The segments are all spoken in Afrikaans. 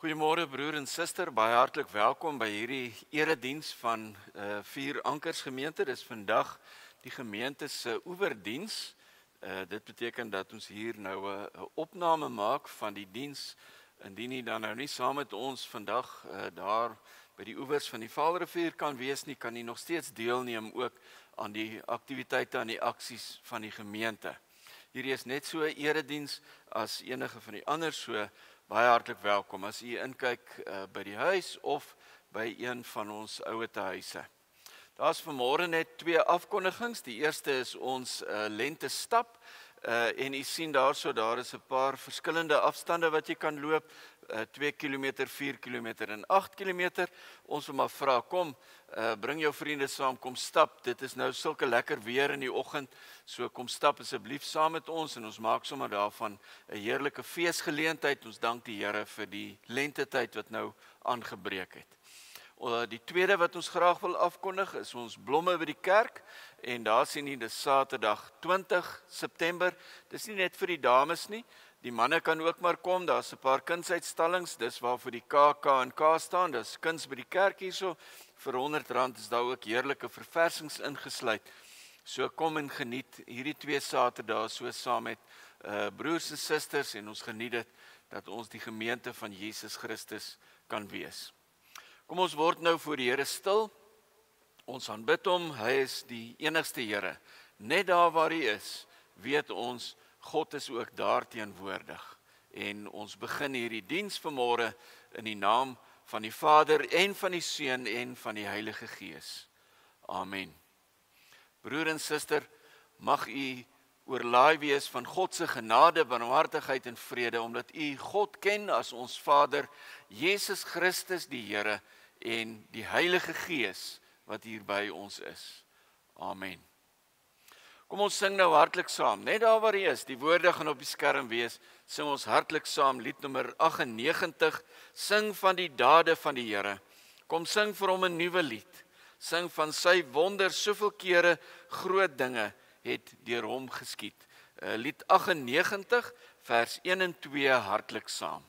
Goeiemôre broer en suster, baie hartlik welkom by hierdie erediens van Vier Ankers gemeente. Dis vandag die gemeente se oeverdiens. Dit beteken dat ons hier nou 'n opname maak van die diens. Indien jy dan nou nie saam met ons vandag daar by die oewers van die Vaalrivier kan wees nie, kan jy nog steeds deelneem ook aan die aktiwiteite, aan die aksies van die gemeente. Hierdie is net so 'n erediens as enige van die ander, so baie hartlik welkom as u inkyk by die huis of by een van ons ouete huise. Daar's vanmôre net 2 afkondigings. Die eerste is ons lente stap en u sien daarso, daar is 'n paar verskillende afstande wat jy kan loop. 2 km, 4 km en 8 km. Ons wil maar vra, kom, bring jou vriende saam, kom stap. Dit is nou sulke lekker weer in die oggend, so kom stap asseblief saam met ons en ons maak sommer daarvan 'n heerlike feesgeleentheid. Ons dank die Here vir die lentetyd wat nou aangebreek het. Die tweede wat ons graag wil afkondig is ons blomme by die kerk en daar sien jy dis Saterdag 20 September. Dis nie net vir die dames nie. Die manne kan ook maar kom, daar's 'n paar kunsuitstallings, dis waarvoor die KAK&K staan, dis kuns by die kerk hierso. Vir R100 is daar ook heerlike verversings ingesluit. So kom en geniet hierdie 2 Saterdae so saam met broers en susters en ons geniet dit dat ons die gemeente van Jesus Christus kan wees. Kom ons word nou voor die Here stil. Ons aanbid hom, hy is die enigste Here. Net daar waar hy is, weet ons God is ook daar teenwoordig. En ons begin hierdie diens vanmôre in die naam van die Vader en van die Seun en van die Heilige Gees. Amen. Broer en suster, mag u oorlaai wees van God se genade, barmhartigheid en vrede, omdat u God ken as ons Vader, Jesus Christus die Here en die Heilige Gees wat hier by ons is. Amen. Kom ons sing nou hartlik saam, net daar waar hy is, die woorde gaan op die skerm wees, sing ons hartlik saam, lied nommer 98, sing van die dade van die Here. Kom sing vir hom 'n nuwe lied, sing van sy wonder, soveel kere groot dinge het deur hom geskied. Lied 98, vers 1 en 2, hartlik saam.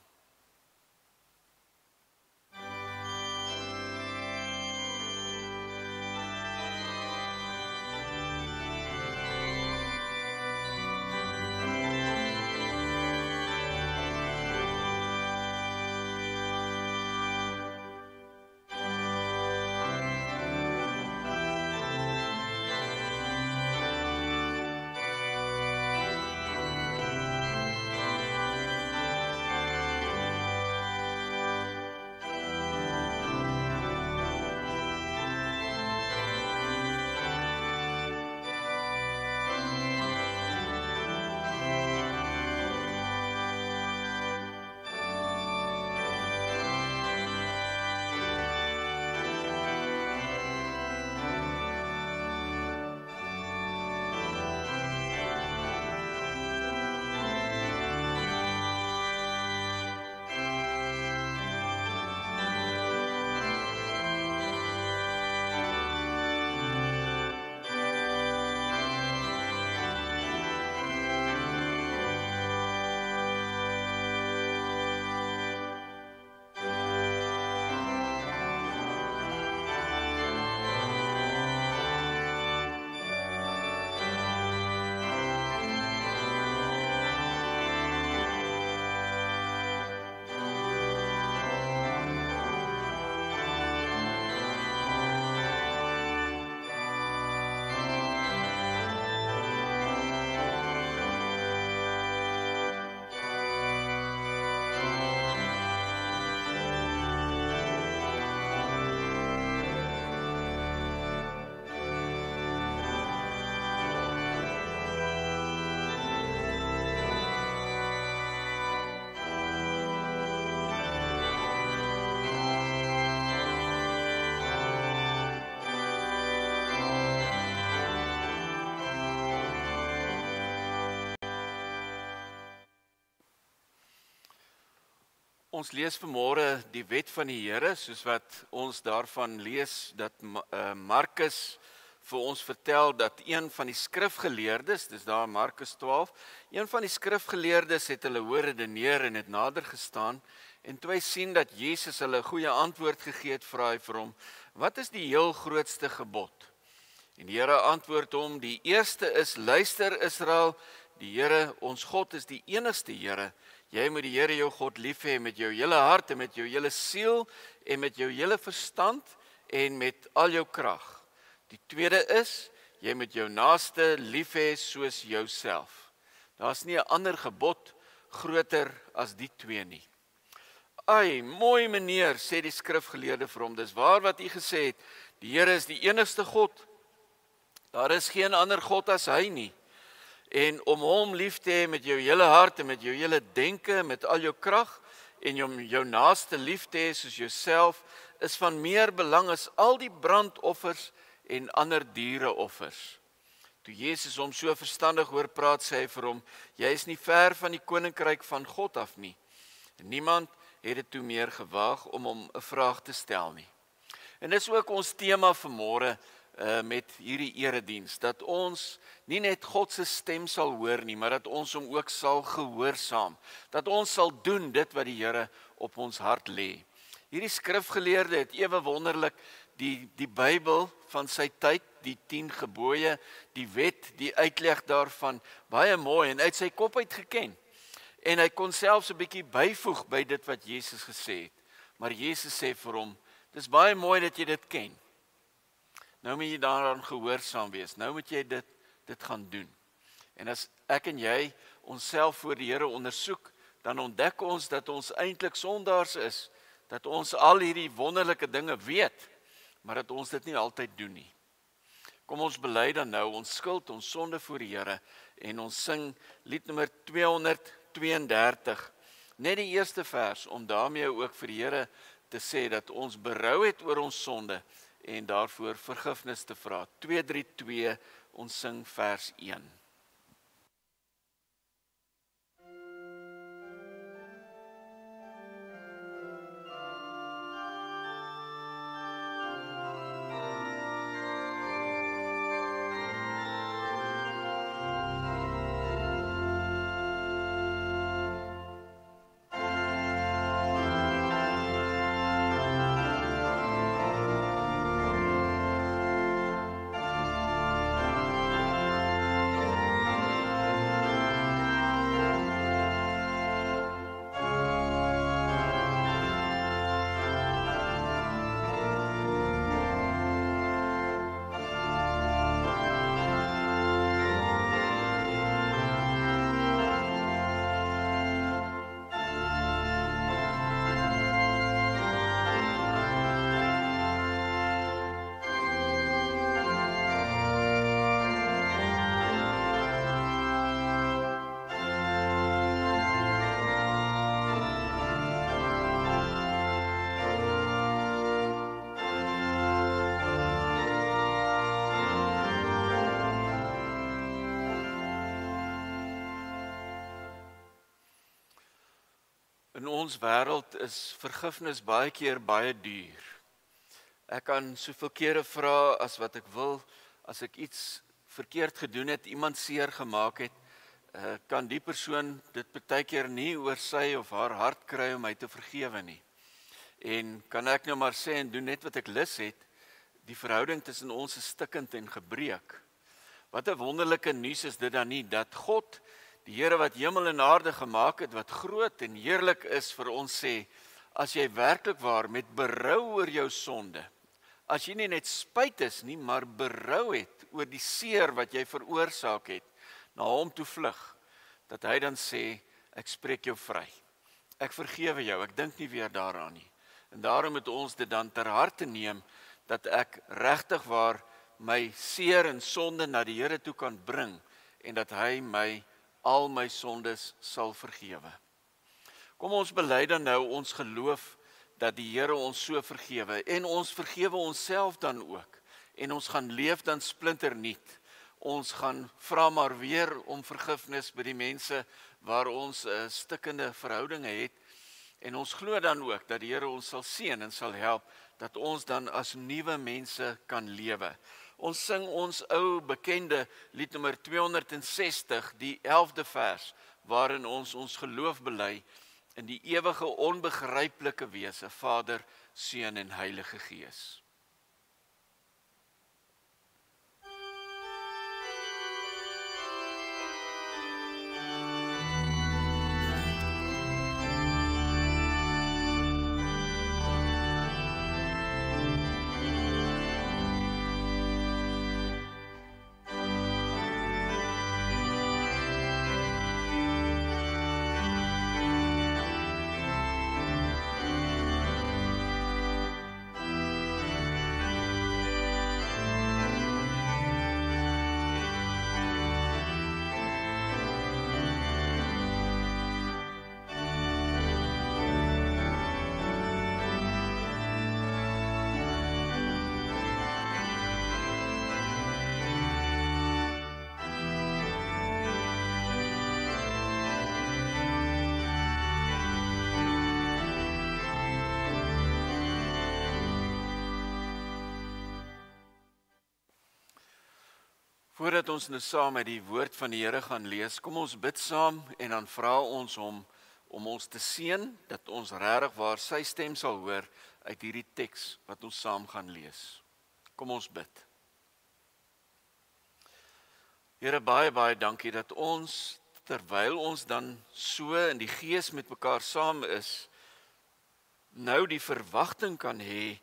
Ons lees vanmôre die wet van die Here, soos wat ons daarvan lees, dat Markus vir ons vertel dat een van die skrifgeleerdes, dis daar in Markus 12, een van die skrifgeleerdes het hulle hoor redeneer en het nader gestaan En toe hy sien dat Jesus hulle 'n goeie antwoord gegee het, vra hy vir hom, wat is die heel grootste gebod? En die Here antwoord hom, die eerste is, luister Israel, die Here, ons God is die enigste Here. Jy moet die Here jou God lief hê met jou hele hart en met jou hele siel en met jou hele verstand en met al jou krag. Die tweede is, jy moet jou naaste lief hê soos jouself. Daar's nie 'n ander gebod groter as die twee nie. Ai, mooi meneer, sê die skrifgeleerde vir hom, dis waar wat u gesê het, die Here is die enigste God. Daar is geen ander God as hy nie. En om hom lief te hê met jou hele hart en met jou hele denke, met al jou krag en om jou naaste lief te hê soos jouself, is van meer belang as al die brandoffers en ander diereoffers. Toe Jesus hom so verstandig hoor praat, sê hy vir hom, jy is nie ver van die koninkryk van God af nie. En niemand het dit toe meer gewaag om hom 'n vraag te stel nie. En dis ook ons tema vanmôre met hierdie erediens, dat ons nie net God se stem sal hoor nie, maar dat ons hom ook sal gehoorsaam, dat ons sal doen dit wat die Here op ons hart lê. Hierdie skrifgeleerde het ewe wonderlik die Bybel van sy tyd, die 10 gebooie, die wet, die uitleg daarvan, baie mooi en uit sy kop uit geken. En hy kon selfs 'n bietjie byvoeg by dit wat Jesus gesê het. Maar Jesus sê vir hom, dis baie mooi dat jy dit ken. Nou moet jy daaraan gehoorsaam wees. Nou moet jy dit gaan doen. En as ek en jy onsself voor die Here ondersoek, dan ontdek ons dat ons eintlik sondaars is, dat ons al hierdie wonderlike dinge weet, maar dat ons dit nie altyd doen nie. Kom ons bely dan nou ons skuld, ons sonde voor die Here en ons sing lied nommer 232, net die eerste vers, om daarmee ook vir die Here te sê dat ons berou het oor ons sonde en daarvoor vergifnis te vra. 232, ons sing vers 1. In ons wêreld is vergifnis baie keer baie duur. Ek kan soveel kere vra as wat ek wil, as ek iets verkeerd gedoen het, iemand seer gemaak het, kan die persoon dit baie keer nie oor sy of haar hart kry om my te vergewe nie. En kan ek nou maar sê en doen net wat ek lus het, die verhouding tussen ons is stikkend en gebreek. Wat 'n wonderlike nuus is dit dan nie, dat God, die Here wat hemel en aarde gemaak het, wat groot en heerlik is, vir ons sê, as jy werklik waar met berou oor jou sonde, as jy nie net spyt is nie, maar berou het oor die seer wat jy veroorsaak het, na hom toe vlug, dat hy dan sê, ek spreek jou vry. Ek vergewe jou, ek dink nie weer daaraan nie. En daarom moet ons dit dan ter harte neem, dat ek regtig waar my seer en sonde na die Here toe kan bring, en dat hy my al my sondes sal vergewe. Kom ons bely dan nou ons geloof dat die Here ons so vergewe en ons vergewe onsself dan ook en ons gaan leef dan splinternuut. Ons gaan vra maar weer om vergifnis by die mense waar ons stikkende verhoudinge het en ons glo dan ook dat die Here ons sal seën en sal help dat ons dan as nuwe mense kan lewe. Ons sing ons ou bekende lied nommer 260, die 11de vers, waarin ons geloof bely in die ewige onbegryplike wese, Vader, Seun en Heilige Gees. Voordat ons nou saam met die woord van die Here gaan lees, kom ons bid saam en dan vra ons hom om ons te seën, dat ons regtig waar sy stem sal hoor uit hierdie teks wat ons saam gaan lees. Kom ons bid. Here, baie, baie dankie dat ons, terwyl ons dan so in die gees met mekaar saam is, nou die verwagting kan hê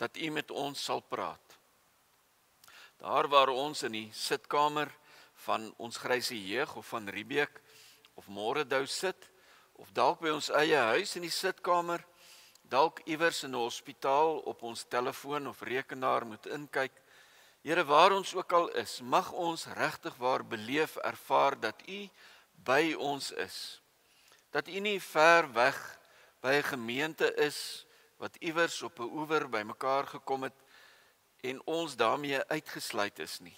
dat U met ons sal praat. Daar waar ons in die sitkamer van ons Gryse Jeug of van Riebeek of Moredou sit, of dalk by ons eie huis in die sitkamer, dalk iewers in 'n hospitaal op ons telefoon of rekenaar moet inkyk. Here, waar ons ook al is, mag ons regtig waar beleef ervaar dat U by ons is. Dat U nie ver weg by 'n gemeente is wat iewers op 'n oewer bymekaar gekom het en ons daarmee uitgesluit is nie.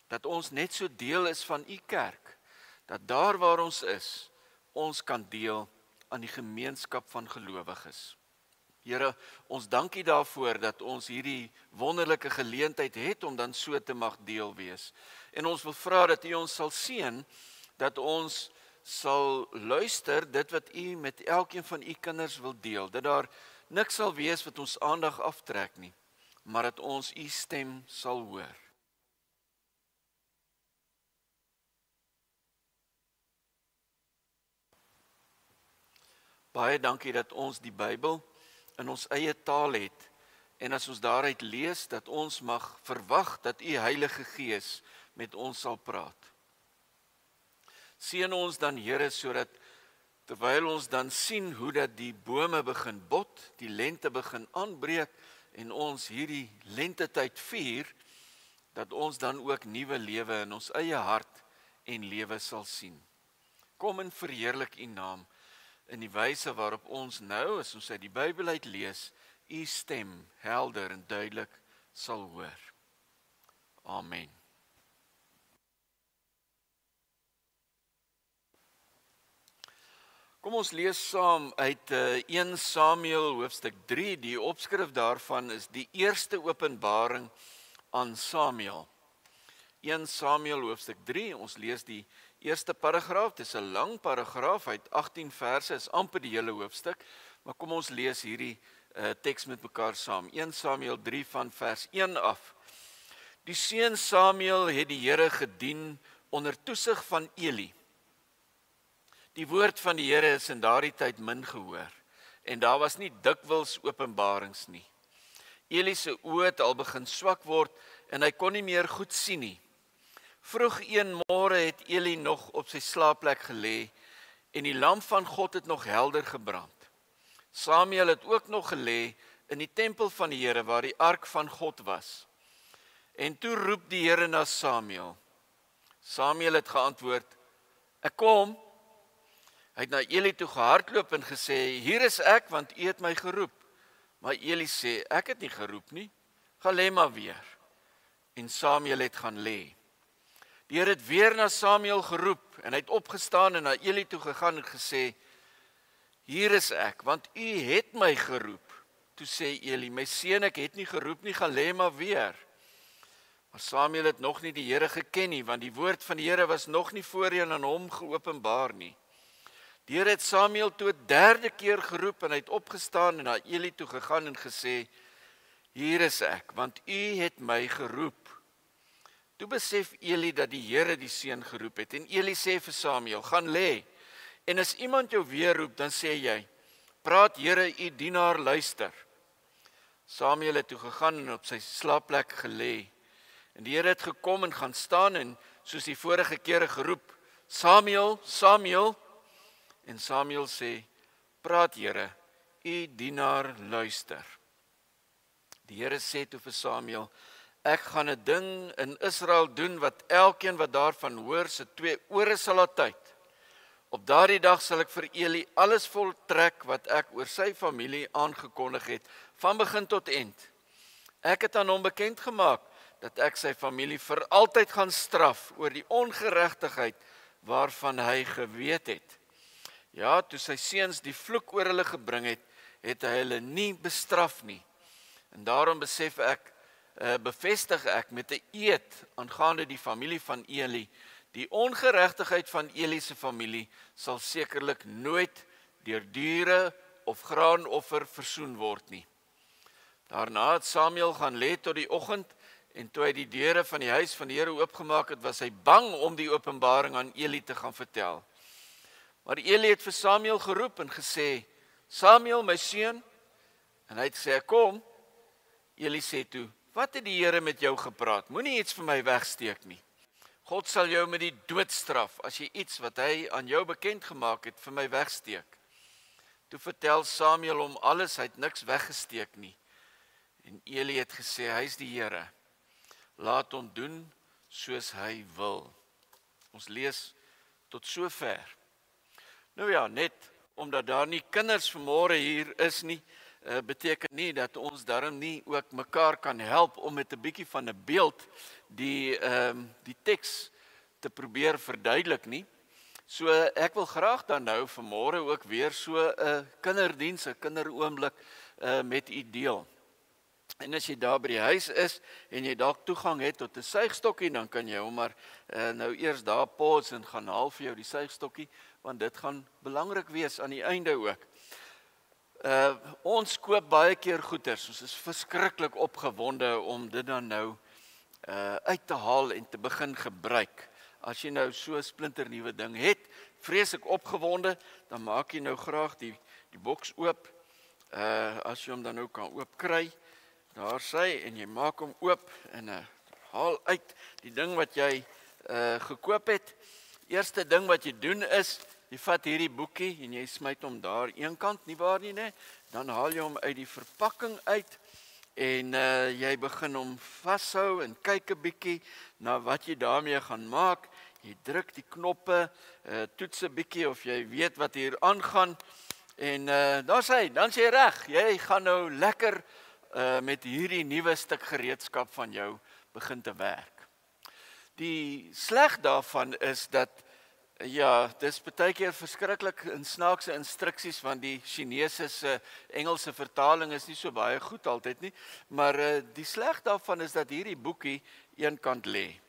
Dat ons net so deel is van U kerk, dat daar waar ons is, ons kan deel aan die gemeenskap van gelowiges. Here, ons dank U daarvoor dat ons hierdie wonderlike geleentheid het om dan so te mag deel wees. En ons wil vra dat U ons sal seën, dat ons sal luister dit wat U met elkeen van U kinders wil deel, dat daar niks sal wees wat ons aandag aftrek nie, maar dat ons U stem sal hoor. Baie dankie dat ons die Bybel in ons eie taal het, en as ons daaruit lees, dat ons mag verwag dat U Heilige Gees met ons sal praat. Seën ons dan, Here, sodat terwyl ons dan sien hoe dat die bome begin bot, die lente begin aanbreek, en ons hierdie lentetyd vier, dat ons dan ook nuwe lewe in ons eie hart en lewe sal sien. Kom en verheerlik U naam in die wyse waarop ons nou, as ons uit die Bybel uit lees, U stem helder en duidelik sal hoor. Amen. Kom ons lees saam uit 1 Samuel hoofstuk 3, die opskrif daarvan is die eerste openbaring aan Samuel. 1 Samuel hoofstuk 3, ons lees die eerste paragraaf, dit is 'n lang paragraaf, uit 18 verse, is amper die hele hoofstuk, maar kom ons lees hierdie teks met mekaar saam. 1 Samuel 3 van vers 1 af. Die seun Samuel het die Here gedien onder toesig van Eli. Die woord van die Here is in daardie tyd min gehoor, en daar was nie dikwels openbarings nie. Eli se oë het al begin swak word, en hy kon nie meer goed sien nie. Vroeg een môre het Eli nog op sy slaapplek gelê, en die lamp van God het nog helder gebrand. Samuel het ook nog gelê in die tempel van die Here, waar die ark van God was. En toe roep die Here na Samuel. Samuel het geantwoord, ek kom. Hy het na Eli toe gehardloop en gesê, hier is ek, want U het my geroep. Maar Eli sê, ek het nie geroep nie, gaan lê maar weer. En Samuel het gaan lê. Die Here het weer na Samuel geroep, en hy het opgestaan en na Eli toe gegaan en gesê, hier is ek, want U het my geroep. Toe sê Eli, my seun, ek het nie geroep nie, gaan lê maar weer. Maar Samuel het nog nie die Here geken nie, want die woord van die Here was nog nie voorheen aan hom geopenbaar nie. Die Here het Samuel toe 'n derde keer geroep en hy het opgestaan en na Eli toe gegaan en gesê, hier is ek, want u het my geroep. Toe besef Eli dat die Here die seun geroep het en Eli sê vir Samuel, gaan lê. En as iemand jou weer roep, dan sê jy, praat Here, u dienaar luister. Samuel het toe gegaan en op sy slaapplek gelê. En die Here het gekom en gaan staan en soos die vorige kere geroep, Samuel, Samuel. En Samuel sê, praat Here, u dienaar luister. Die Here sê toe vir Samuel, ek gaan 'n ding in Israel doen wat elkeen wat daarvan hoor, se 2 ore sal laat tyd. Op daardie dag sal ek vir Eli alles voltrek wat ek oor sy familie aangekondig het, van begin tot eind. Ek het aan hom bekend gemaak dat ek sy familie vir altyd gaan straf oor die ongeregtigheid waarvan hy geweet het. Ja, toe sy seuns die vloek oor hulle gebring het, het hy hulle nie bestraf nie. En daarom bevestig ek met 'n eed aangaande die familie van Eli, die ongeregtigheid van Eli se familie sal sekerlik nooit deur diere of graanoffer versoen word nie. Daarna het Samuel gaan lê tot die oggend en toe hy die deure van die huis van die Here oopgemaak het, was hy bang om die openbaring aan Eli te gaan vertel. Maar Eli het vir Samuel geroep en gesê, Samuel, my seun, en hy het gesê, kom. Eli sê toe, wat het die Here met jou gepraat? Moenie iets vir my wegsteek nie. God sal jou met die dood straf as jy iets wat hy aan jou bekend gemaak het vir my wegsteek. Toe vertel Samuel hom alles, hy het niks weggesteek nie. En Eli het gesê, hy is die Here. Laat hom doen soos hy wil. Ons lees tot sover. Nou ja, net omdat daar nie kinders vanmôre hier is nie, beteken nie dat ons daarom nie ook mekaar kan help om met 'n bietjie van 'n beeld die teks te probeer verduidelik nie. So ek wil graag dan nou vanmôre ook weer so 'n kinderdiens, 'n kinderoomblik met u deel. En as jy daar by die huis is en jy dalk toegang het tot 'n suigstokkie, dan kan jy hom maar nou eers daar pause en gaan haal vir jou die suigstokkie, want dit gaan belangrik wees aan die einde ook. Ons koop baie keer goeders, ons is verskriklik opgewonde om dit dan nou uit te haal en te begin gebruik. As jy nou so 'n splinternuwe ding het, vreeslik opgewonde, dan maak jy nou graag die boks oop, as jy hom dan nou kan oop kry, daar sy, en jy maak hom oop en haal uit die ding wat jy gekoop het. Eerste ding wat jy doen is, jy vat hierdie boekie en jy smyt hom daar een kant, nie waar nie, dan haal jy hom uit die verpakking uit en jy begin hom vashou en kyk 'n bietjie na wat jy daarmee gaan maak. Jy druk die knoppe, toets 'n bietjie of jy weet wat hier aangaan en daar's hy, dan is jy reg. Jy gaan nou lekker met hierdie nuwe stuk gereedskap van jou begin te werk. Die sleg daarvan is dat ja, dis baie keer verskriklik in snaakse instruksies, want die Chinese se Engelse vertaling is nie so baie goed altyd nie, maar die sleg daarvan is dat hierdie boekie eenkant lê.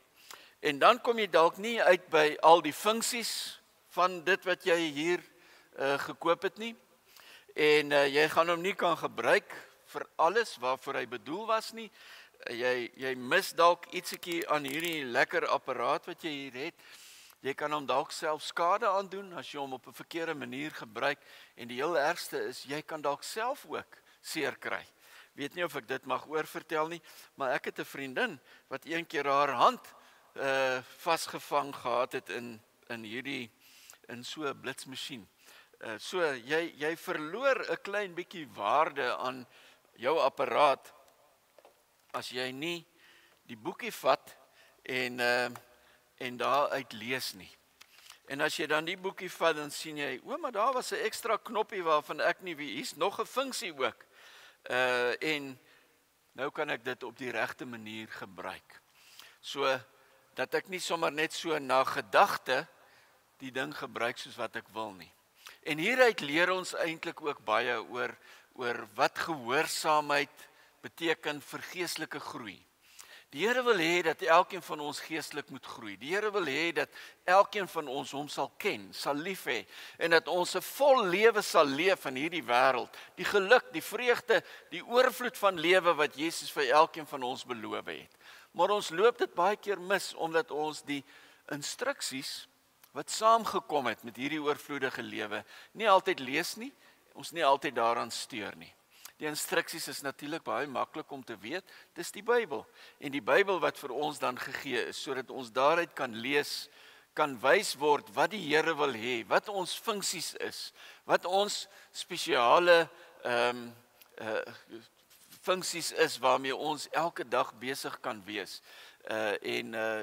En dan kom jy dalk nie uit by al die funksies van dit wat jy hier gekoop het nie. En jy gaan hom nie kan gebruik vir alles waarvoor hy bedoel was nie. Jy mis dalk ietsiekie aan hierdie lekker apparaat wat jy hier het. Jy kan hom dalk self skade aandoen as jy hom op 'n verkeerde manier gebruik. En die heel ergste is, jy kan dalk self ook seer kry. Weet nie of ek dit mag oorvertel nie, maar ek het 'n vriendin wat een keer haar hand vasgevang gehad het in so 'n blitsmasjien. So jy verloor 'n klein bietjie waarde aan jou apparaat as jy nie die boekie vat en daaruit lees nie. En as jy dan die boekie vat, dan sien jy, maar daar was 'n ekstra knoppie waarvan ek nie weet, hier's nog 'n funksie ook. En nou kan ek dit op die regte manier gebruik. So dat ek nie sommer net so na gedagte die ding gebruik soos wat ek wil nie. En hieruit leer ons eintlik ook baie oor wat gehoorsaamheid beteken vir geestelike groei. Die Here wil hê dat elkeen van ons geestelik moet groei. Die Here wil hê dat elkeen van ons hom sal ken, sal lief hê en dat ons 'n vol lewe sal leef in hierdie wêreld. Die geluk, die vreugde, die oorvloed van lewe wat Jesus vir elkeen van ons beloof het. Maar ons loop dit baie keer mis omdat ons die instruksies wat saamgekom het met hierdie oorvloedige lewe nie altyd lees nie, ons nie altyd daaraan steur nie. Die instruksies is natuurlik baie maklik om te weet, dis die Bybel. En die Bybel wat vir ons dan gegee is, sodat ons daaruit kan lees, kan wys word wat die Here wil hê, wat ons funksies is, wat ons spesiale funksies is waarmee ons elke dag besig kan wees.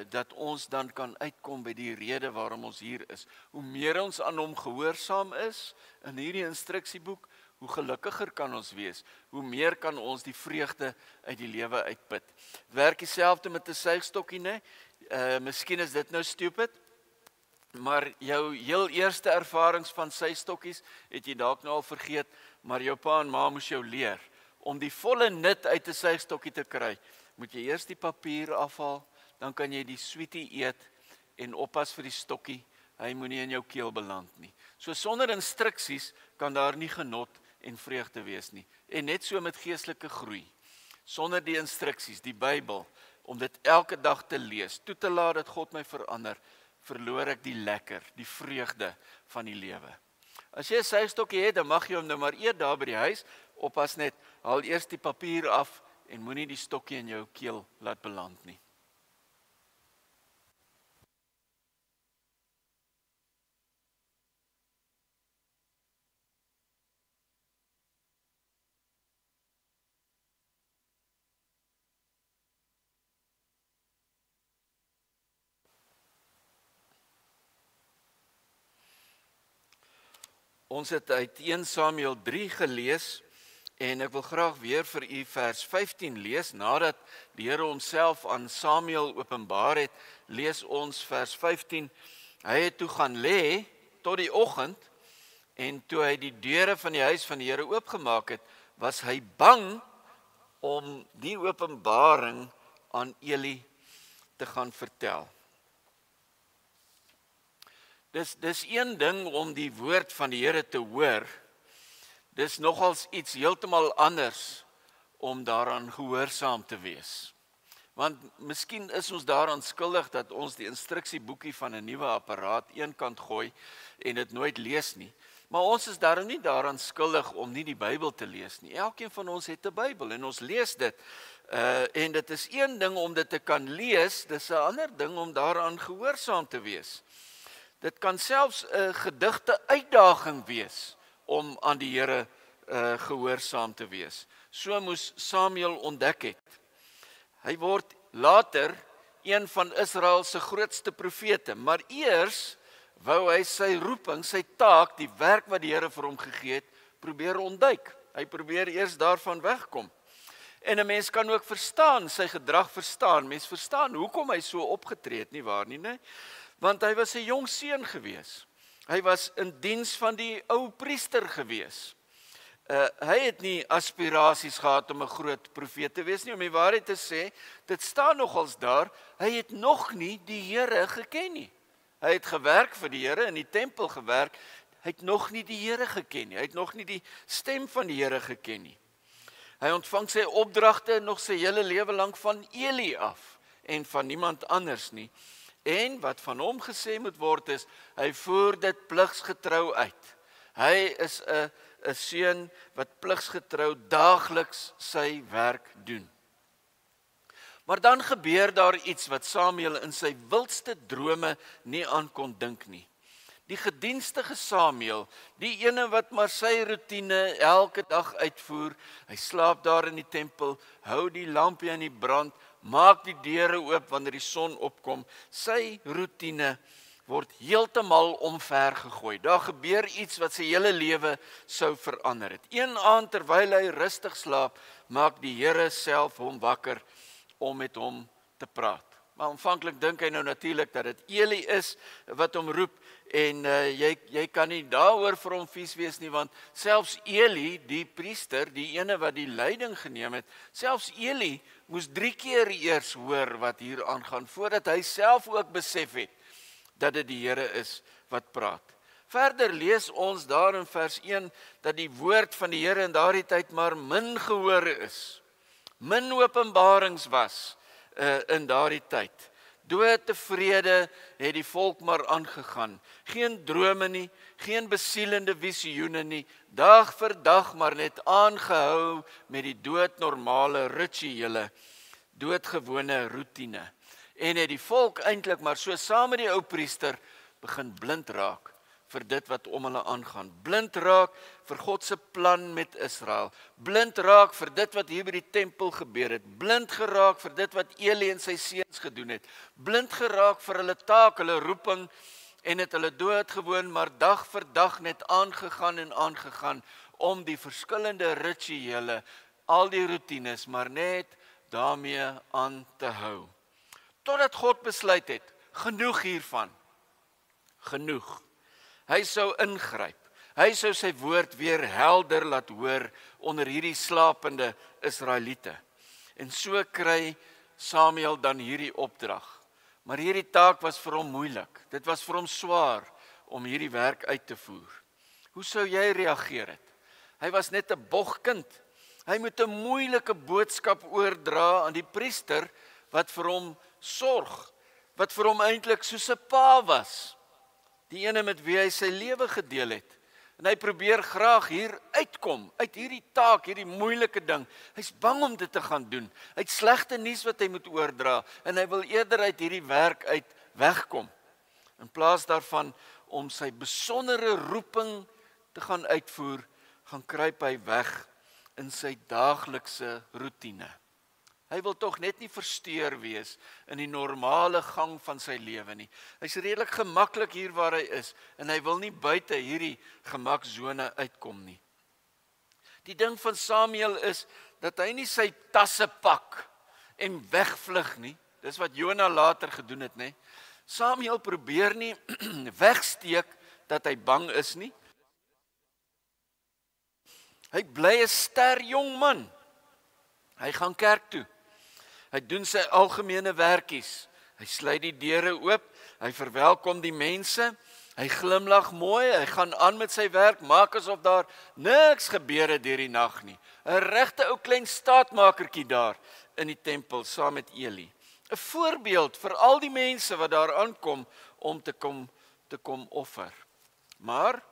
Dat ons dan kan uitkom by die rede waarom ons hier is. Hoe meer ons aan hom gehoorsaam is in hierdie instruksieboek, hoe gelukkiger kan ons wees, hoe meer kan ons die vreugde uit die lewe uitput. Werk dieselfde met 'n suigstokkie, né? Miskien is dit nou stupid, maar jou heel eerste ervarings van suigstokkies het jy dalk nou al vergeet, maar jou pa en ma moes jou leer. Om die volle nut uit 'n suigstokkie te kry, moet jy eers die papier afhaal, dan kan jy die sweetie eet en oppas vir die stokkie, hy moenie in jou keel beland nie. So sonder instruksies kan daar nie genot en vreugde wees nie. En net so met geestelike groei. Sonder die instruksies, die Bybel, om dit elke dag te lees, toe te laat dat God my verander, verloor ek die lekker, die vreugde van die lewe. As jy 'n suigstokkie het, dan mag jy hom nou maar eet daar by die huis, oppas net, haal eers die papier af en moenie die stokkie in jou keel laat beland nie. Ons het uit 1 Samuel 3 gelees en ek wil graag weer vir u vers 15 lees. Nadat die Here homself aan Samuel openbaar het, lees ons vers 15. Hy het toe gaan lê tot die oggend en toe hy die deure van die huis van die Here oopgemaak het, was hy bang om die openbaring aan Eli te gaan vertel. Dis een ding om die woord van die Here te hoor. Dis nogals iets heeltemal anders om daaraan gehoorsaam te wees. Want miskien is ons daaraan skuldig dat ons die instruksieboekie van 'n nuwe apparaat eenkant gooi en dit nooit lees nie. Maar ons is daarom nie daaraan skuldig om nie die Bybel te lees nie. Elkeen van ons het 'n Bybel en ons lees dit. En dit is een ding om dit te kan lees, dis 'n ander ding om daaraan gehoorsaam te wees. Dit kan selfs 'n gedigte uitdaging wees om aan die Here gehoorsaam te wees. So moes Samuel ontdek het. Hy word later een van Israel se grootste profete, maar eers wou hy sy roeping, sy taak, die werk wat die Here vir hom gegee het, probeer ontduik. Hy probeer eers daarvan wegkom. En 'n mens kan ook verstaan, sy gedrag verstaan. Mens verstaan hoekom hy so opgetree het, nie waar nie, né? Want hy was 'n jong seun gewees. Hy was in diens van die ou priester gewees. Hy het nie aspirasies gehad om 'n groot profeet te wees nie, om die waarheid te sê, dit staan nogals daar, hy het nog nie die Here geken nie. Hy het gewerk vir die Here, in die tempel gewerk, hy het nog nie die Here geken nie, hy het nog nie die stem van die Here geken nie. Hy ontvang sy opdragte nog sy hele lewe lank van Eli af, en van niemand anders nie. En wat van hom gesê moet word is, hy voer dit pligsgetrou uit. Hy is 'n seun wat pligsgetrou daagliks sy werk doen. Maar dan gebeur daar iets wat Samuel in sy wildste drome nie aan kon dink nie. Die gedienstige Samuel, die ene wat maar sy roetine elke dag uitvoer, hy slaap daar in die tempel, hou die lampie aan die brand, maak die deure oop wanneer die son opkom, sy roetine word heeltemal omvergegooi. Daar gebeur iets wat sy hele lewe sou verander het. Een aand terwyl hy rustig slaap, maak die Here self hom wakker om met hom te praat. Maar aanvanklik dink hy nou natuurlik dat dit Eli is wat hom roep en jy kan nie daaroor vir hom vies wees nie, want selfs Eli, die priester, die ene wat die leiding geneem het, selfs Eli moes 3 keer eers hoor wat hier aangaan, voordat hy self ook besef het dat dit die Here is wat praat. Verder lees ons daar in vers 1 dat die woord van die Here in daardie tyd maar min gehoor is. Min openbarings was in daardie tyd. Doodtevrede het die volk maar aangegaan. Geen drome nie, geen besielende visioene nie, dag vir dag maar net aangehou met die doodnormale rituele, doodgewone roetine. En het die volk eintlik maar so saam met die ou priester begin blind raak vir dit wat om hulle aangaan. Blind raak vir God se plan met Israel. Blind raak vir dit wat hier by die tempel gebeur het. Blind geraak vir dit wat Eli en sy seuns gedoen het. Blind geraak vir hulle taak, hulle roeping, en het hulle doodgewoon, maar dag vir dag net aangegaan en aangegaan om die verskillende rituele, al die roetines, maar net daarmee aan te hou. Totdat God besluit het, genoeg hiervan. Genoeg. Hy sou ingryp. Hy sou sy woord weer helder laat hoor onder hierdie slapende Israeliete. En so kry Samuel dan hierdie opdrag. Maar hierdie taak was vir hom moeilik. Dit was vir hom swaar om hierdie werk uit te voer. Hoe sou jy reageer het? Hy was net 'n bogkind. Hy moet 'n moeilike boodskap oordra aan die priester wat vir hom sorg, wat vir hom eintlik soos 'n pa was. Die ene met wie hy sy lewe gedeel het. En hy probeer graag hier uitkom, uit hierdie taak, hierdie moeilike ding. Hy's bang om dit te gaan doen. Hy het slegte nuus wat hy moet oordra, en hy wil eerder uit hierdie werk uit wegkom. In plaas daarvan om sy besondere roeping te gaan uitvoer, gaan kruip hy weg in sy daaglikse roetine. Hy wil tog net nie versteur wees in die normale gang van sy lewe nie. Hy's redelik gemaklik hier waar hy is, en hy wil nie buite hierdie gemaksone uitkom nie. Die ding van Samuel is dat hy nie sy tasse pak en wegvlug nie. Dis wat Jona later gedoen het, nê. Samuel probeer nie wegsteek dat hy bang is nie. Hy bly 'n ster jong man. Hy gaan kerk toe. Hy doen sy algemene werkies. Hy sluit die deure oop, hy verwelkom die mense, hy glimlag mooi, hy gaan aan met sy werk, maak asof daar niks gebeur het deur die nag nie. 'n Regte ou klein staatmakertjie daar in die tempel saam met Eli. 'n Voorbeeld vir al die mense wat daar aankom om te kom offer. Maar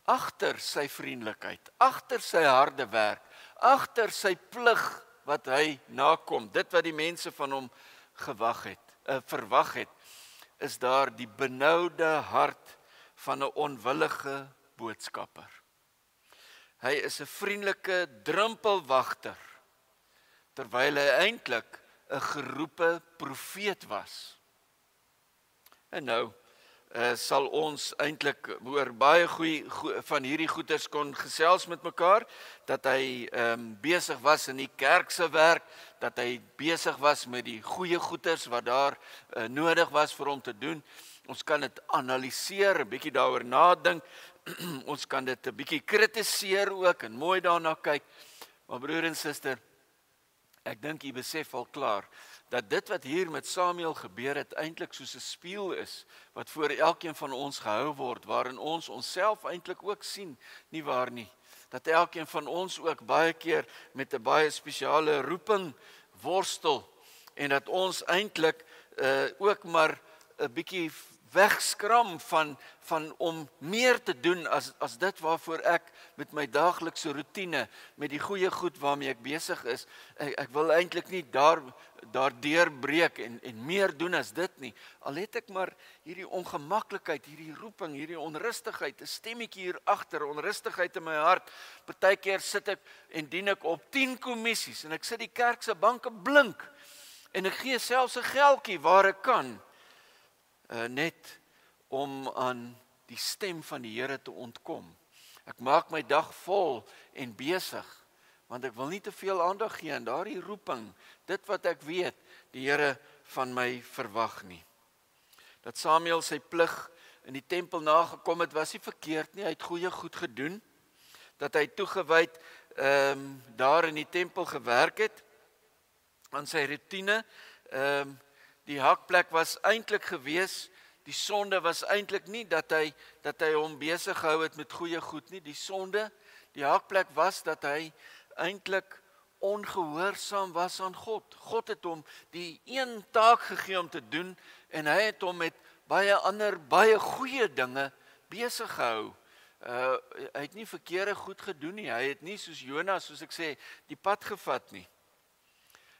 agter sy vriendelikheid, agter sy harde werk, agter sy plig wat hy nakom, dit wat die mense van hom verwag het, is daar die benoude hart van 'n onwillige boodskapper. Hy is 'n vriendelike drumpelwagter, terwyl hy eintlik 'n geroepe profeet was. En nou sal ons eintlik oor baie goeie van hierdie goeters kon gesels met mekaar, dat hy besig was in die kerk se werk, dat hy besig was met die goeie goeters wat daar nodig was vir hom te doen. Ons kan dit analiseer, 'n bietjie daaroor nadink, ons kan dit 'n bietjie kritiseer ook en mooi daarna kyk. Maar broer en suster, ek dink jy besef al klaar dat dit wat hier met Samuel gebeur het eintlik soos 'n spieël is wat voor elkeen van ons gehou word, waarin ons onsself eintlik ook sien, nie waar nie. Dat elkeen van ons ook baie keer met 'n baie spesiale roeping worstel en dat ons eintlik ook maar 'n bietjie wegskram van om meer te doen as dit waarvoor ek met my daaglikse roetine, met die goeie goed waarmee ek besig is. Ek wil eintlik nie daar deurbreek en meer doen as dit nie. Al het ek maar hierdie ongemaklikheid, hierdie roeping, hierdie onrustigheid, 'n stemmetjie hier agter, onrustigheid in my hart. Partykeer sit ek en dien ek op 10 kommissies en ek sit die kerk se banke blink en ek gee selfs 'n geldjie waar ek kan. Net om aan die stem van die Here te ontkom. Ek maak my dag vol en besig, want ek wil nie te veel aandag gee aan daardie roeping, dit wat ek weet, die Here van my verwag nie. Dat Samuel sy plig in die tempel nagekom het, was nie verkeerd nie, hy het goeie goed gedoen, dat hy toegewyd daar in die tempel gewerk het, aan sy routine. Die hakplek was eintlik gewees, die sonde was eintlik nie dat hy hom besig gehou het met goeie goed nie, die sonde, die hakplek was dat hy eintlik ongehoorsaam was aan God. God het hom die een taak gegee om te doen, en hy het hom met baie goeie dinge besig gehou. Hy het nie verkeerde goed gedoen nie, hy het nie soos Jonas, soos ek sê, die pad gevat nie.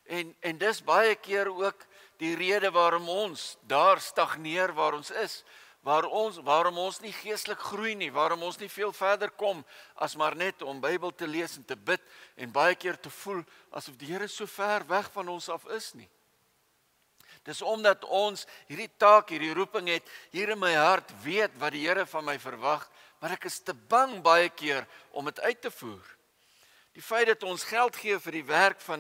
En dis baie keer ook die rede waarom ons daar stagneer waar ons is, waarom ons nie geestelik groei nie, waarom ons nie veel verder kom as maar net om Bybel te lees en te bid en baie keer te voel asof die Here so ver weg van ons af is nie. Dis omdat ons hierdie taak, hierdie roeping het, hier in my hart weet wat die Here van my verwag, maar ek is te bang baie keer om dit uit te voer. Die feit dat ons geld gee vir die werk van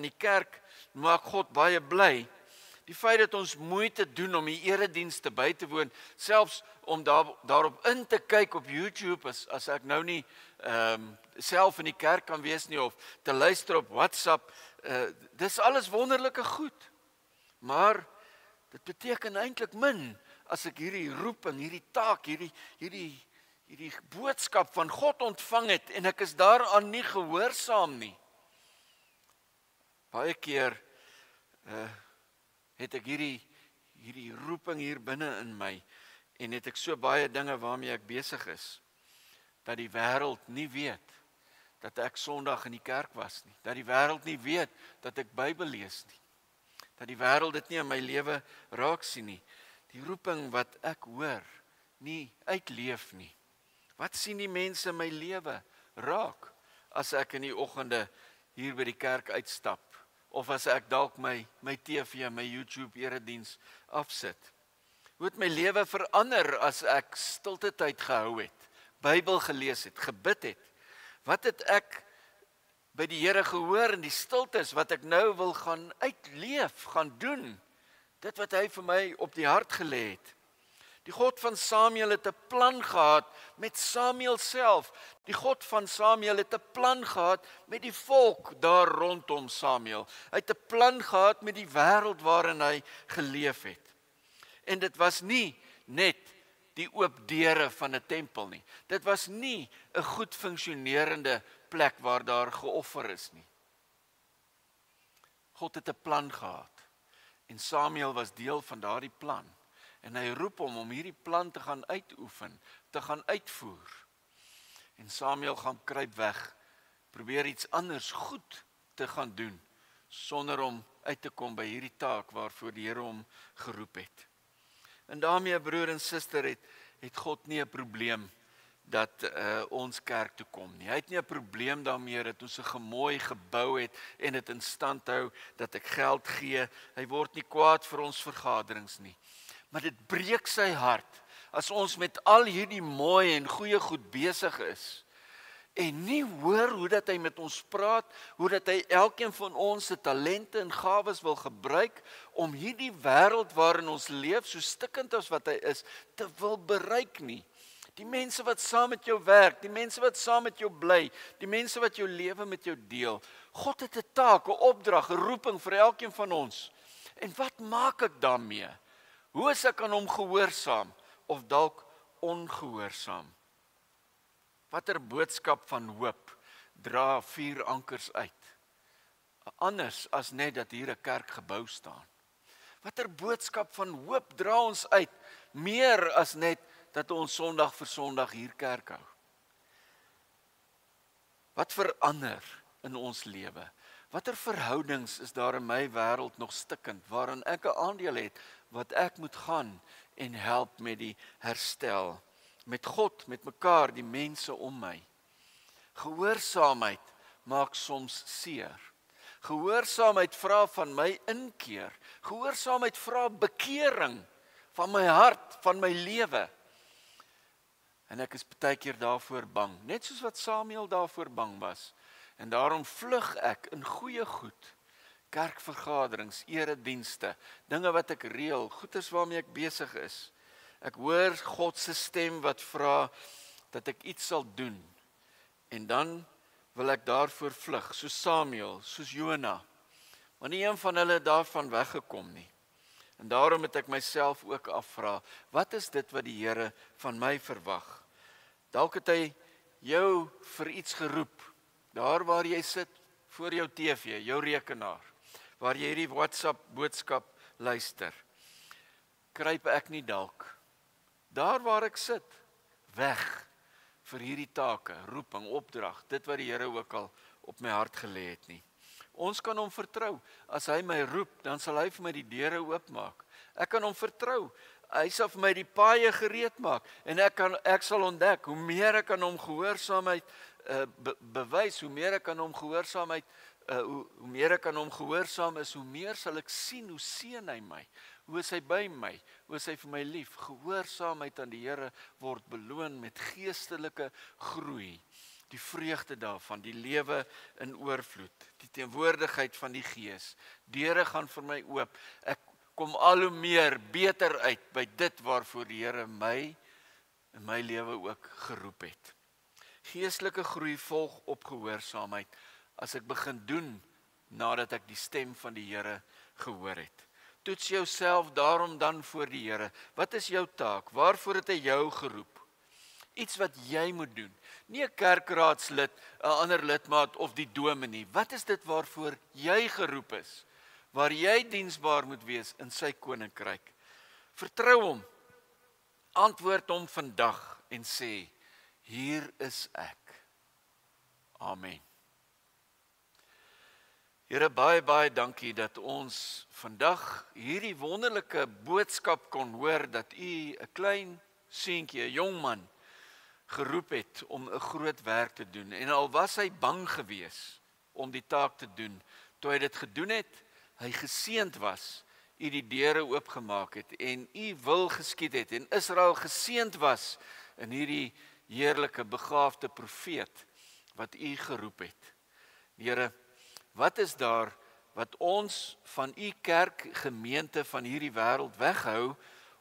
die kerk, maak God baie bly. Die feit dat ons moeite doen om die eredienste by te woon, selfs om daarop in te kyk op YouTube, as ek nou nie self in die kerk kan wees nie, of te luister op WhatsApp, dis alles wonderlike goed. Maar dit beteken eintlik min, as ek hierdie roeping, hierdie taak, hierdie boodskap van God ontvang het, en ek is daaraan nie gehoorsaam nie. Baie keer het ek hierdie roeping hier binne in my, en het ek so baie dinge waarmee ek besig is, dat die wêreld nie weet, dat ek Sondag in die kerk was nie, dat die wêreld nie weet, dat ek Bybel lees nie, dat die wêreld dit nie in my lewe raak sien nie, die roeping wat ek hoor, nie uitleef nie. Wat sien die mense in my lewe raak, as ek in die oggende hier by die kerk uitstap, of as ek dalk my TV, my YouTube erediens afsit? Hoe het my lewe verander as ek stilte tyd gehou het, Bybel gelees het, gebid het? Wat het ek by die Here gehoor in die stiltes, wat ek nou wil gaan uitleef, gaan doen, dit wat hy vir my op die hart gelê het? Die God van Samuel het 'n plan gehad met Samuel self. Die God van Samuel het 'n plan gehad met die volk daar rondom Samuel. Hy het 'n plan gehad met die wêreld waarin hy geleef het. En dit was nie net die oop deure van 'n tempel nie. Dit was nie 'n goed funksionerende plek waar daar geoffer is nie. God het 'n plan gehad. En Samuel was deel van daardie plan. En hy roep hom om hierdie plan te gaan uitoefen, te gaan uitvoer. En Samuel gaan kruip weg, probeer iets anders goed te gaan doen, sonder om uit te kom by hierdie taak waarvoor die Here hom geroep het. En daarmee, broer en suster, het God nie 'n probleem dat ons kerk toe kom nie. Hy het nie 'n probleem daarmee dat ons 'n mooi gebou het en dit in stand hou, dat ek geld gee. Hy word nie kwaad vir ons vergaderings nie. Maar dit breek sy hart as ons met al hierdie mooi en goeie goed besig is en nie hoor hoe dat hy met ons praat, hoe dat hy elkeen van ons se talente en gawes wil gebruik om hierdie wêreld waarin ons leef, so stikkend as wat hy is, te wil bereik nie. Die mense wat saam met jou werk, die mense wat saam met jou bly, die mense wat jou lewe met jou deel. God het 'n taak, 'n opdrag, 'n roeping vir elkeen van ons. En wat maak ek daarmee? Hoe is ek aan hom gehoorsaam of dalk ongehoorsaam? Watter boodskap van hoop dra 4 ankers uit? Anders as net dat hier 'n kerk gebou staan. Watter boodskap van hoop dra ons uit, meer as net dat ons Sondag vir Sondag hier kerk hou? Wat verander in ons lewe? Watter verhoudings is daar in my wêreld nog stikkend, waarin ek 'n aandeel het, wat ek moet gaan en help met die herstel, met God, met mekaar, die mense om my? Gehoorsaamheid maak soms seer. Gehoorsaamheid vra van my inkeer. Gehoorsaamheid vra bekering van my hart, van my lewe. En ek is baie keer daarvoor bang, net soos wat Samuel daarvoor bang was. En daarom vlug ek in goeie goed kerkvergaderings, eredienste, dinge wat ek reël, goeders waarmee ek besig is. Ek hoor God se stem wat vra dat ek iets sal doen. En dan wil ek daarvoor vlug, soos Samuel, soos Jona. Maar nie een van hulle het daarvan weggekom nie. En daarom het ek myself ook afvra, wat is dit wat die Here van my verwag? Dalk het hy jou vir iets geroep, daar waar jy sit, voor jou TV, jou rekenaar, waar jy hierdie WhatsApp boodskap luister. Kruip ek nie dalk, daar waar ek sit, weg vir hierdie take, roeping, opdrag, dit wat die Here ook al op my hart gelê het nie. Ons kan hom vertrou. As hy my roep, dan sal hy vir my die deure oopmaak. Ek kan hom vertrou. Hy sal vir my die paaie gereed maak en ek sal ontdek hoe meer ek aan hom gehoorsaamheid bewys, hoe meer ek aan hom gehoorsaamheid hoe meer ek aan hom gehoorsaam is, hoe meer sal ek sien hoe seën hy my. Hoe is hy by my? Hoe is hy vir my lief? Gehoorsaamheid aan die Here word beloon met geestelike groei. Die vreugde daarvan, die lewe in oorvloed, die teenwoordigheid van die Gees. Deure gaan vir my oop. Ek kom al hoe meer beter uit by dit waarvoor die Here my in my lewe ook geroep het. Geestelike groei volg op gehoorsaamheid as ek begin doen nadat ek die stem van die Here gehoor het. Toets jouself daarom dan voor die Here. Wat is jou taak? Waarvoor het hy jou geroep? Iets wat jy moet doen. Nie 'n kerkraadslid, 'n ander lidmaat of die dominee. Wat is dit waarvoor jy geroep is? Waar jy diensbaar moet wees in sy koninkryk. Vertrou hom. Antwoord hom vandag en sê, hier is ek. Amen. Here, baie dankie dat ons vandag hierdie wonderlike boodskap kon hoor dat u 'n klein seentjie, 'n jong man, geroep het om 'n groot werk te doen. En al was hy bang geweest om die taak te doen, toe hy dit gedoen het, hy geseënd was, u die deure oopgemaak het en u wil geskied het en Israel geseënd was in hierdie heerlike begaafde profeet wat u geroep het. Here, wat is daar wat ons van u kerk, gemeente van hierdie wêreld weghou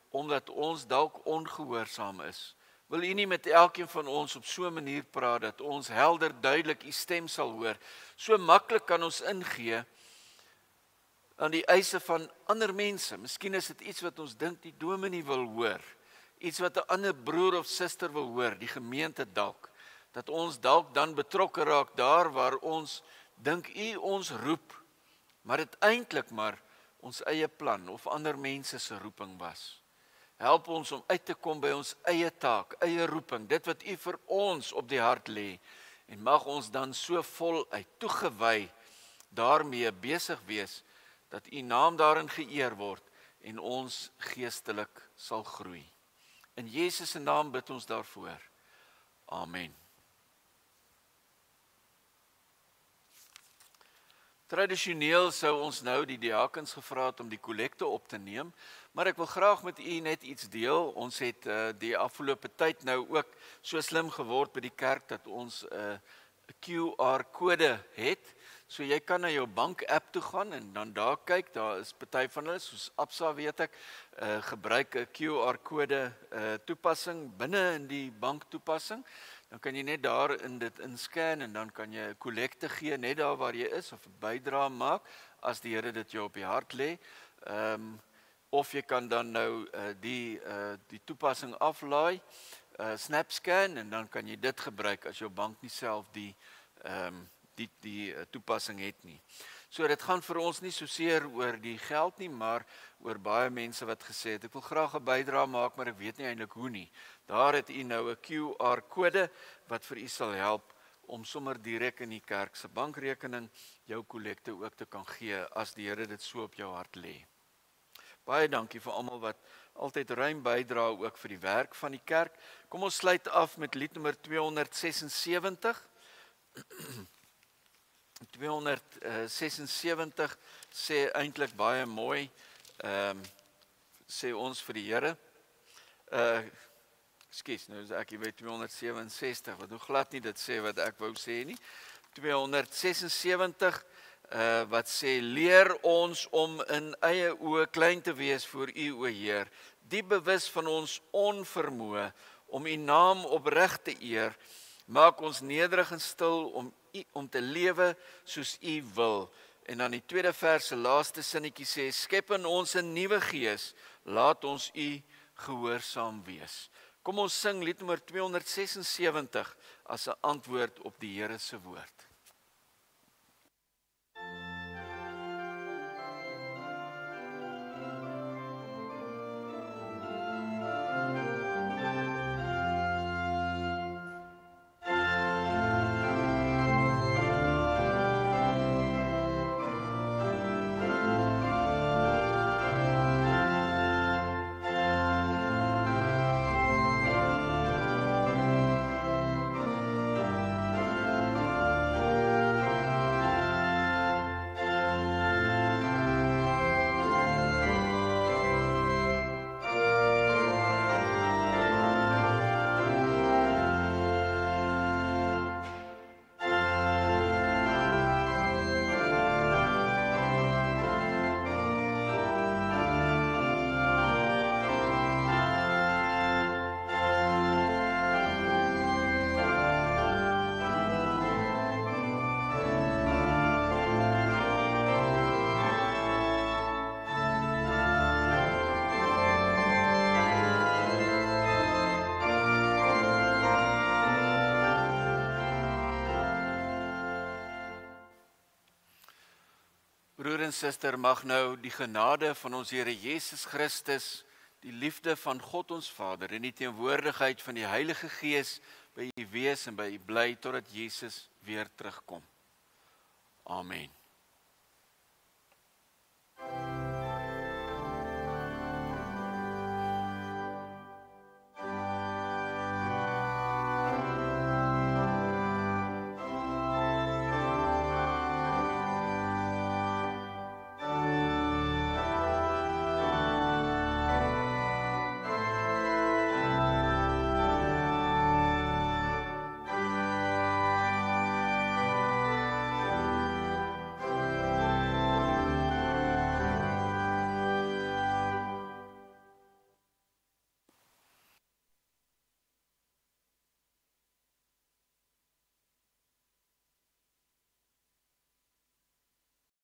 omdat ons dalk ongehoorsaam is? Wil u nie met elkeen van ons op so 'n manier praat dat ons helder duidelik u stem sal hoor? So maklik kan ons ingee aan die eise van ander mense. Miskien is dit iets wat ons dink die dominee wil hoor. Iets wat 'n ander broer of suster wil hoor, die gemeente dalk. Dat ons dalk dan betrokke raak daar waar ons dink u ons roep, maar dit eintlik maar ons eie plan of ander mense se roeping was. Help ons om uit te kom by ons eie taak, eie roeping, dit wat u vir ons op die hart lê, en mag ons dan so voluit toegewy daarmee besig wees, dat u naam daarin geëer word, en ons geestelik sal groei. In Jesus se naam bid ons daarvoor. Amen. Tradisioneel sou ons nou die diakens gevra het om die kollekte op te neem, maar ek wil graag met u net iets deel. Ons het die afgelope tyd nou ook so slim geword by die kerk dat ons 'n QR-kode het. So jy kan na jou bank-app toe gaan en dan daar kyk, daar is party van hulle, soos Absa weet ek, gebruik 'n QR-kode toepassing binne in die banktoepassing. Dan kan jy net daar in dit inscan en dan kan jy 'n kollekte gee net daar waar jy is of 'n bydrae maak as die Here dit jou op die hart lê. Of jy kan dan nou die toepassing aflaai, SnapScan, en dan kan jy dit gebruik as jou bank nie self die toepassing het nie. So dit gaan vir ons nie so seer oor die geld nie, maar oor baie mense wat gesê het, ek wil graag 'n bydrae maak, maar ek weet nie eintlik hoe nie. Daar het u nou 'n QR-kode wat vir u sal help om sommer direk in die kerk se bankrekening jou kollekte ook te kan gee as die Here dit so op jou hart lê. Baie dankie vir almal wat altyd ruim bydra ook vir die werk van die kerk. Kom ons sluit af met lied nommer 276. 276 sê eintlik baie mooi, sê ons vir die Here. Ekskuus, nou is ek hier by 267, wat hoe glad nie dit sê wat ek wou sê nie. 276 wat sê, leer ons om in eie oë klein te wees voor U, o Heer, diep bewus van ons onvermoë om U naam opreg te eer, maak ons nederig en stil om te lewe soos U wil. En dan die tweede vers, se laaste sinnetjie sê, skep in ons 'n nuwe gees, laat ons U gehoorsaam wees. Kom ons sing lied nommer 276 as 'n antwoord op die Here se woord. Broer en suster, mag nou die genade van ons Here Jesus Christus, die liefde van God ons Vader en die teenwoordigheid van die Heilige Gees by u wees en by u bly totdat Jesus weer terugkom. Amen.